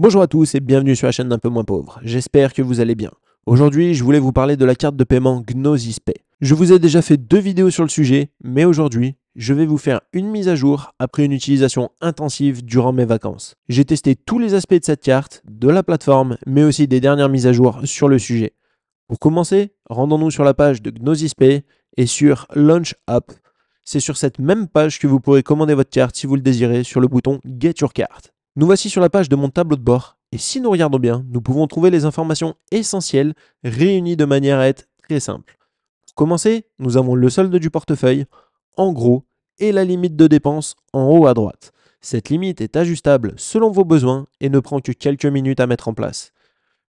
Bonjour à tous et bienvenue sur la chaîne d'Un peu moins pauvre. J'espère que vous allez bien. Aujourd'hui, je voulais vous parler de la carte de paiement GnosiSpay. Je vous ai déjà fait 2 vidéos sur le sujet, mais aujourd'hui, je vais vous faire une mise à jour après une utilisation intensive durant mes vacances. J'ai testé tous les aspects de cette carte, de la plateforme, mais aussi des dernières mises à jour sur le sujet. Pour commencer, rendons-nous sur la page de GnosiSpay et sur Launch App. C'est sur cette même page que vous pourrez commander votre carte si vous le désirez sur le bouton Get Your Card. Nous voici sur la page de mon tableau de bord et si nous regardons bien, nous pouvons trouver les informations essentielles réunies de manière à être très simple. Pour commencer, nous avons le solde du portefeuille en gros et la limite de dépenses en haut à droite. Cette limite est ajustable selon vos besoins et ne prend que quelques minutes à mettre en place.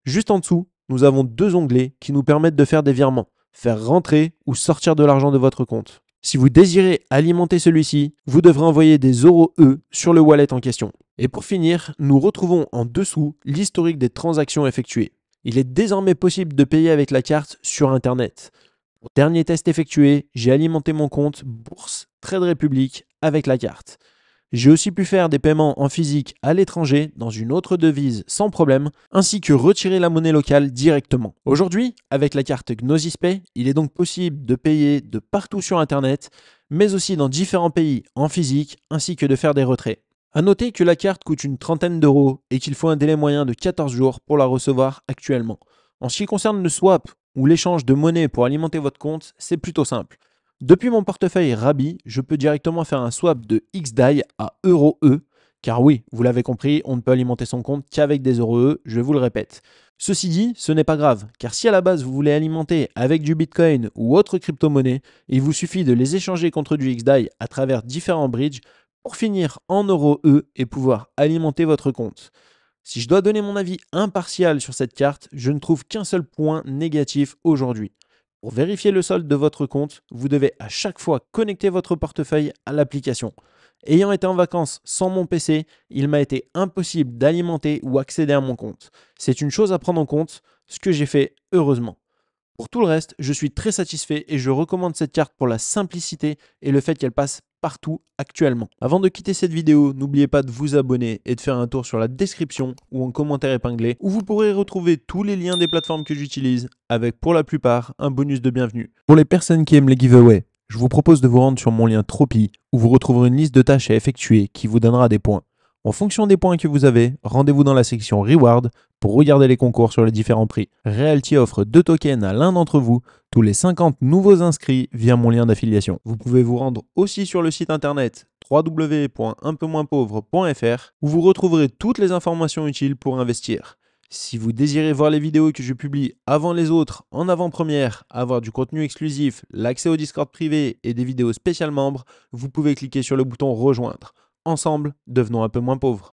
Juste en dessous, nous avons 2 onglets qui nous permettent de faire des virements, faire rentrer ou sortir de l'argent de votre compte. Si vous désirez alimenter celui-ci, vous devrez envoyer des euros E sur le wallet en question. Et pour finir, nous retrouvons en dessous l'historique des transactions effectuées. Il est désormais possible de payer avec la carte sur Internet. Pour dernier test effectué, j'ai alimenté mon compte Bourse Trade Republic avec la carte. J'ai aussi pu faire des paiements en physique à l'étranger dans une autre devise sans problème, ainsi que retirer la monnaie locale directement. Aujourd'hui, avec la carte GnosiSpay, il est donc possible de payer de partout sur Internet, mais aussi dans différents pays en physique, ainsi que de faire des retraits. A noter que la carte coûte une trentaine d'euros et qu'il faut un délai moyen de 14 jours pour la recevoir actuellement. En ce qui concerne le swap ou l'échange de monnaie pour alimenter votre compte, c'est plutôt simple. Depuis mon portefeuille Rabi, je peux directement faire un swap de XDAI à EUROE, car oui, vous l'avez compris, on ne peut alimenter son compte qu'avec des EUROE, je vous le répète. Ceci dit, ce n'est pas grave, car si à la base vous voulez alimenter avec du Bitcoin ou autre crypto-monnaie, il vous suffit de les échanger contre du XDAI à travers différents bridges pour finir en EUROE et pouvoir alimenter votre compte. Si je dois donner mon avis impartial sur cette carte, je ne trouve qu'un seul point négatif aujourd'hui. Pour vérifier le solde de votre compte, vous devez à chaque fois connecter votre portefeuille à l'application. Ayant été en vacances sans mon PC, il m'a été impossible d'alimenter ou accéder à mon compte. C'est une chose à prendre en compte, ce que j'ai fait heureusement. Pour tout le reste, je suis très satisfait et je recommande cette carte pour la simplicité et le fait qu'elle passe partout actuellement. Avant de quitter cette vidéo, n'oubliez pas de vous abonner et de faire un tour sur la description ou en commentaire épinglé où vous pourrez retrouver tous les liens des plateformes que j'utilise avec pour la plupart un bonus de bienvenue. Pour les personnes qui aiment les giveaways, je vous propose de vous rendre sur mon lien Tropi où vous retrouverez une liste de tâches à effectuer qui vous donnera des points. En fonction des points que vous avez, rendez-vous dans la section Reward pour regarder les concours sur les différents prix. Realty offre 2 tokens à l'un d'entre vous tous les 50 nouveaux inscrits via mon lien d'affiliation. Vous pouvez vous rendre aussi sur le site internet www.unpeumoinspauvre.fr où vous retrouverez toutes les informations utiles pour investir. Si vous désirez voir les vidéos que je publie avant les autres, en avant-première, avoir du contenu exclusif, l'accès au Discord privé et des vidéos spéciales membres, vous pouvez cliquer sur le bouton rejoindre. Ensemble, devenons un peu moins pauvres.